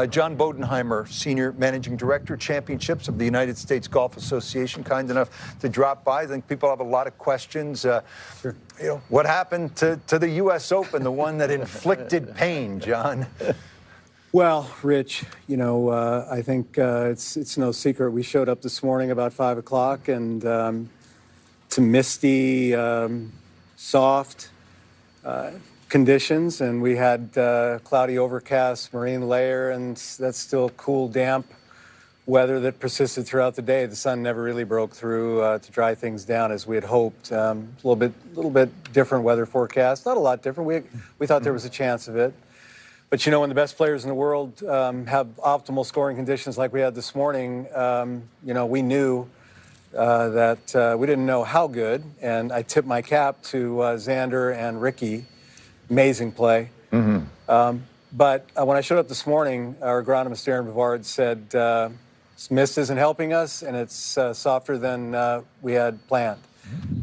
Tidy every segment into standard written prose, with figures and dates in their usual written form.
John Bodenhamer, Senior Managing Director, Championships of the United States Golf Association, kind enough to drop by. I think people have a lot of questions. Sure. You know, what happened to the U.S. Open, the one that inflicted pain, John? Well, Rich, you know, I think it's no secret. We showed up this morning about 5 o'clock, and to misty, soft conditions, and we had cloudy, overcast marine layer, and that's still cool, damp weather that persisted throughout the day. The sun never really broke through to dry things down as we had hoped. A little bit different weather forecast, not a lot different. We thought there was a chance of it. But, you know, when the best players in the world have optimal scoring conditions like we had this morning, you know, we knew that we didn't know how good. And I tipped my cap to Xander and Ricky. Amazing play. Mm-hmm. But when I showed up this morning, our agronomist, Darren Bavard, said, this mist isn't helping us, and it's softer than we had planned.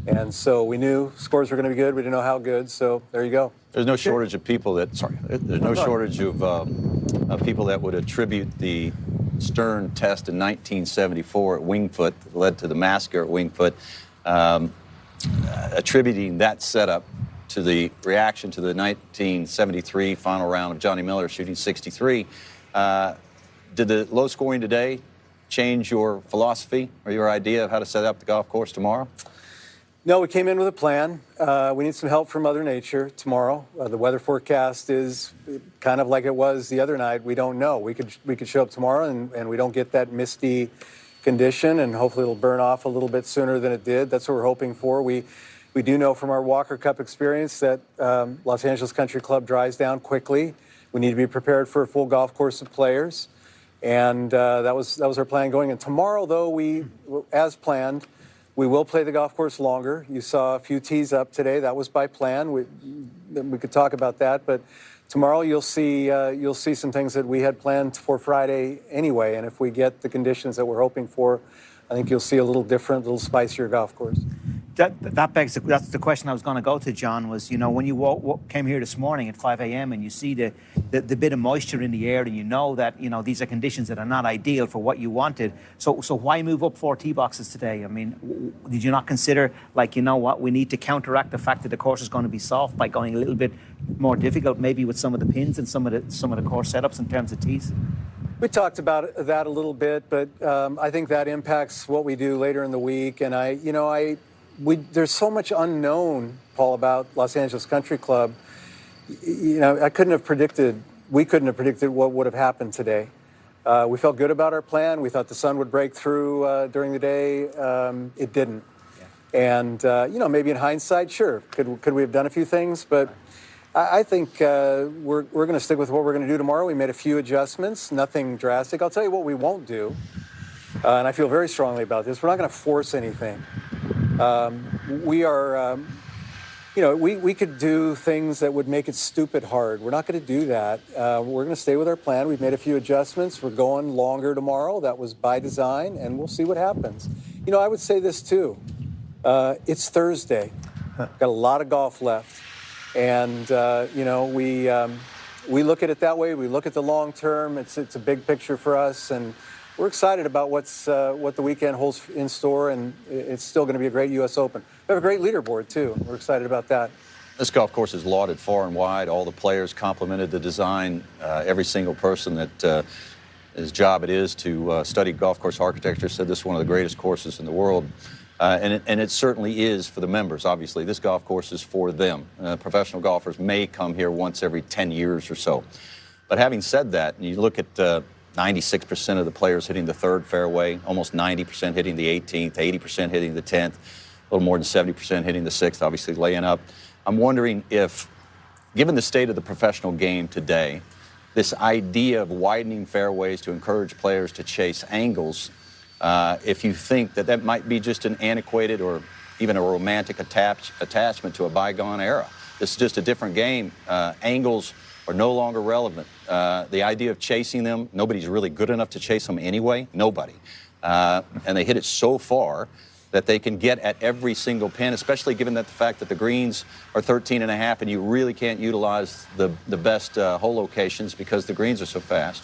And so we knew scores were going to be good. We didn't know how good, so there you go. There's no shortage of people that, there's no shortage of people that would attribute the Stern test in 1974 at Wingfoot, that led to the massacre at Wingfoot, attributing that setup to the reaction to the 1973 final round of Johnny Miller shooting 63. Did the low scoring today change your philosophy or your idea of how to set up the golf course tomorrow? No, we came in with a plan. We need some help from Mother Nature tomorrow. The weather forecast is kind of like it was the other night. We don't know. We could show up tomorrow and we don't get that misty condition, and hopefully it'll burn off a little bit sooner than it did. That's what we're hoping for. We do know from our Walker Cup experience that Los Angeles Country Club dries down quickly. We need to be prepared for a full golf course of players, and that was our plan going in. Tomorrow, though, as planned, we will play the golf course longer. You saw a few tees up today. That was by plan. We could talk about that, but tomorrow you'll see some things that we had planned for Friday anyway. And if we get the conditions that we're hoping for, I think you'll see a little different, a little spicier golf course. That begs that's the question I was going to go to, John, was, you know, when you came here this morning at 5 a.m. and you see the bit of moisture in the air, and you know that, you know, these are conditions that are not ideal for what you wanted. So why move up 4 tee boxes today? I mean, did you not consider, like, you know what, we need to counteract the fact that the course is going to be soft by going a little bit more difficult, maybe with some of the pins and some of the course setups in terms of tees? We talked about that a little bit, but I think that impacts what we do later in the week. And there's so much unknown, Paul, about Los Angeles Country Club. You know, we couldn't have predicted what would have happened today. We felt good about our plan. We thought the sun would break through during the day. It didn't. Yeah. And, you know, maybe in hindsight, sure, could we have done a few things? But I think we're going to stick with what we're going to do tomorrow. We made a few adjustments, nothing drastic. I'll tell you what we won't do, and I feel very strongly about this. We're not going to force anything. We could do things that would make it stupid hard. We're not going to do that. We're going to stay with our plan. We've made a few adjustments. We're going longer tomorrow. That was by design, and we'll see what happens. You know, I would say this too. It's Thursday. Got a lot of golf left. And, you know, we look at it that way. We look at the long term. It's a big picture for us. And we're excited about what the weekend holds in store. And it's still going to be a great U.S. Open. We have a great leaderboard, too. We're excited about that. This golf course is lauded far and wide. All the players complimented the design. Every single person that his job it is to study golf course architecture said this is one of the greatest courses in the world. And it certainly is for the members. Obviously, this golf course is for them. Professional golfers may come here once every 10 years or so. But having said that, you look at 96% of the players hitting the third fairway, almost 90% hitting the 18th, 80% hitting the 10th, a little more than 70% hitting the 6th, obviously laying up. I'm wondering if, given the state of the professional game today, this idea of widening fairways to encourage players to chase angles, if you think that might be just an antiquated or even a romantic attachment to a bygone era. This is just a different game. Angles are no longer relevant. The idea of chasing them, nobody's really good enough to chase them anyway. Nobody. And they hit it so far that they can get at every single pin, especially given that the fact that the greens are 13.5 and you really can't utilize the best hole locations because the greens are so fast.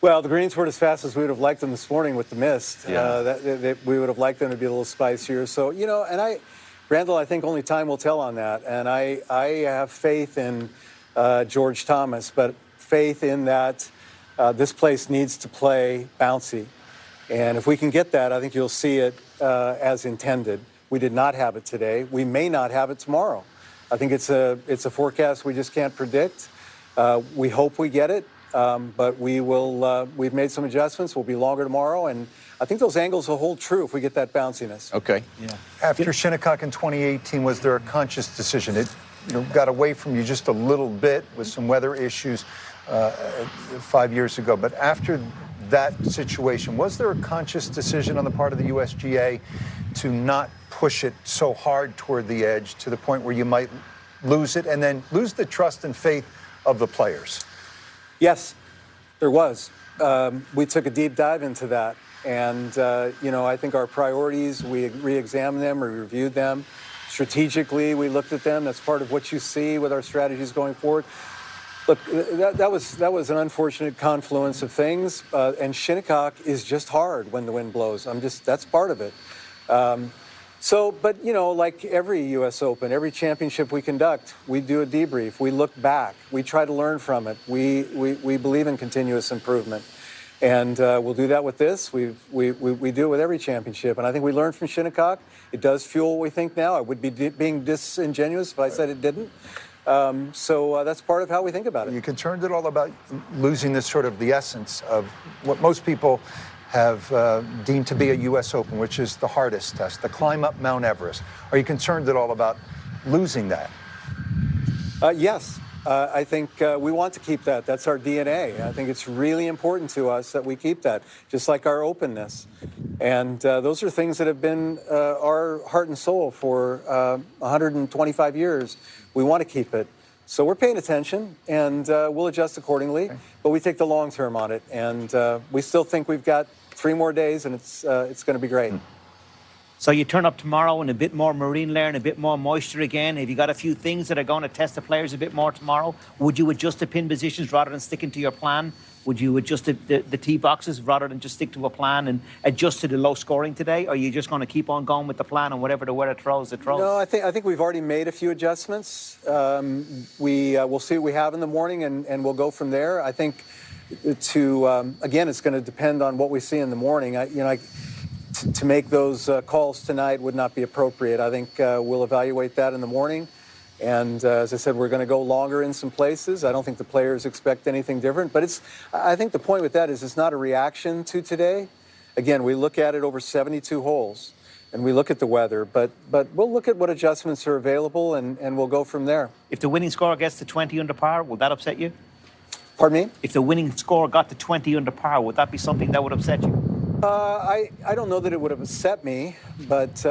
Well, the greens weren't as fast as we would have liked them this morning with the mist. Yeah. We would have liked them to be a little spicier. So, Randall, I think only time will tell on that. And I have faith in George Thomas, but faith in that this place needs to play bouncy. And if we can get that, I think you'll see it as intended. We did not have it today. We may not have it tomorrow. I think it's a forecast we just can't predict. We hope we get it, but we've made some adjustments. We'll be longer tomorrow, and I think those angles will hold true if we get that bounciness. Okay. Yeah. After Shinnecock in 2018, was there a conscious decision? It got away from you just a little bit with some weather issues 5 years ago. But after that situation, was there a conscious decision on the part of the USGA to not push it so hard toward the edge to the point where you might lose it and then lose the trust and faith of the players? Yes, there was. We took a deep dive into that. And, I think our priorities, we re-examined them, we reviewed them. Strategically, we looked at them. That's part of what you see with our strategies going forward. Look, that was an unfortunate confluence of things. And Shinnecock is just hard when the wind blows. That's part of it. But like every U.S. Open, every championship we conduct, we do a debrief. We look back. We try to learn from it. We believe in continuous improvement. And we'll do that with this. We do it with every championship. And I think we learned from Shinnecock. It does fuel what we think now. I would be being disingenuous if I said it didn't. So that's part of how we think about it. Are you concerned at all about losing this sort of the essence of what most people have deemed to be a U.S. Open, which is the hardest test, the climb up Mount Everest? Are you concerned at all about losing that? Yes. I think we want to keep that. That's our DNA. I think it's really important to us that we keep that, just like our openness. And those are things that have been our heart and soul for 125 years. We want to keep it. So we're paying attention, and we'll adjust accordingly. Okay. But we take the long term on it, and we still think we've got 3 more days, and it's going to be great. So you turn up tomorrow in a bit more marine layer and a bit more moisture again. Have you got a few things that are going to test the players a bit more tomorrow? Would you adjust the pin positions rather than sticking to your plan? Would you adjust the tee boxes rather than just stick to a plan and adjust to the low scoring today? Or are you just going to keep on going with the plan and whatever the weather throws, it throws? No, I think we've already made a few adjustments. We'll see what we have in the morning, and we'll go from there. I think again, it's going to depend on what we see in the morning. To make those calls tonight would not be appropriate. I think we'll evaluate that in the morning. And as I said, we're going to go longer in some places. I don't think the players expect anything different. But I think the point with that is it's not a reaction to today. Again, we look at it over 72 holes, and we look at the weather. But we'll look at what adjustments are available, and we'll go from there. If the winning score gets to 20 under par, will that upset you? Pardon me? If the winning score got to 20 under par, would that be something that would upset you? I don't know that it would have upset me, but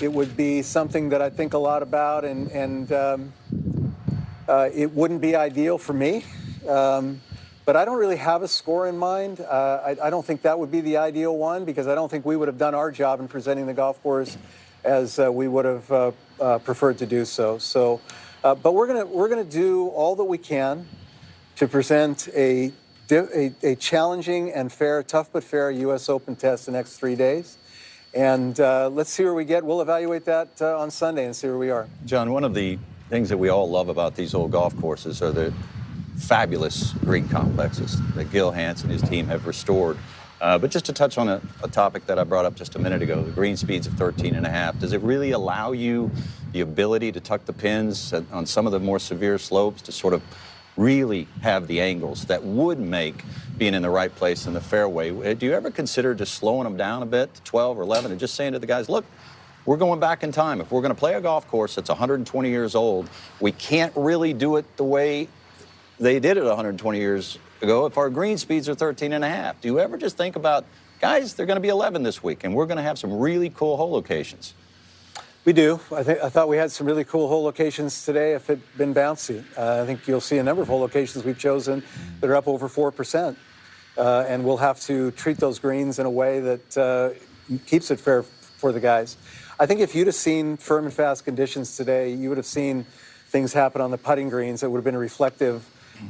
it would be something that I think a lot about, and it wouldn't be ideal for me. But I don't really have a score in mind. I don't think that would be the ideal one, because I don't think we would have done our job in presenting the golf course as we would have preferred to do so. But we're gonna do all that we can to present a challenging and fair, tough but fair U.S. Open test the next 3 days. And let's see where we get. We'll evaluate that on Sunday and see where we are. John, one of the things that we all love about these old golf courses are the fabulous green complexes that Gil Hanse and his team have restored. But just to touch on a topic that I brought up just a minute ago, the green speeds of 13.5, does it really allow you the ability to tuck the pins on some of the more severe slopes to sort of really have the angles that would make being in the right place in the fairway? Do you ever consider just slowing them down a bit to 12 or 11 and just saying to the guys, look, we're going back in time. If we're going to play a golf course that's 120 years old, we can't really do it the way they did it 120 years ago if our green speeds are 13.5. Do you ever just think about, guys, they're going to be 11 this week, and we're going to have some really cool hole locations? We do. I thought we had some really cool hole locations today if it had been bouncy. I think you'll see a number of hole locations we've chosen that are up over 4%. And we'll have to treat those greens in a way that keeps it fair for the guys. I think if you'd have seen firm and fast conditions today, you would have seen things happen on the putting greens that would have been reflective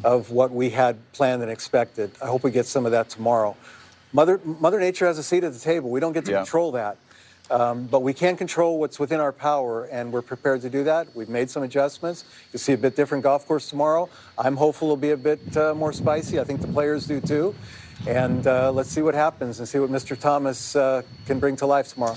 of what we had planned and expected. I hope we get some of that tomorrow. Mother Nature has a seat at the table. We don't get to control that. But we can control what's within our power, and we're prepared to do that. We've made some adjustments. You'll see a bit different golf course tomorrow. I'm hopeful it'll be a bit more spicy. I think the players do too. And let's see what happens and see what Mr. Thomas can bring to life tomorrow.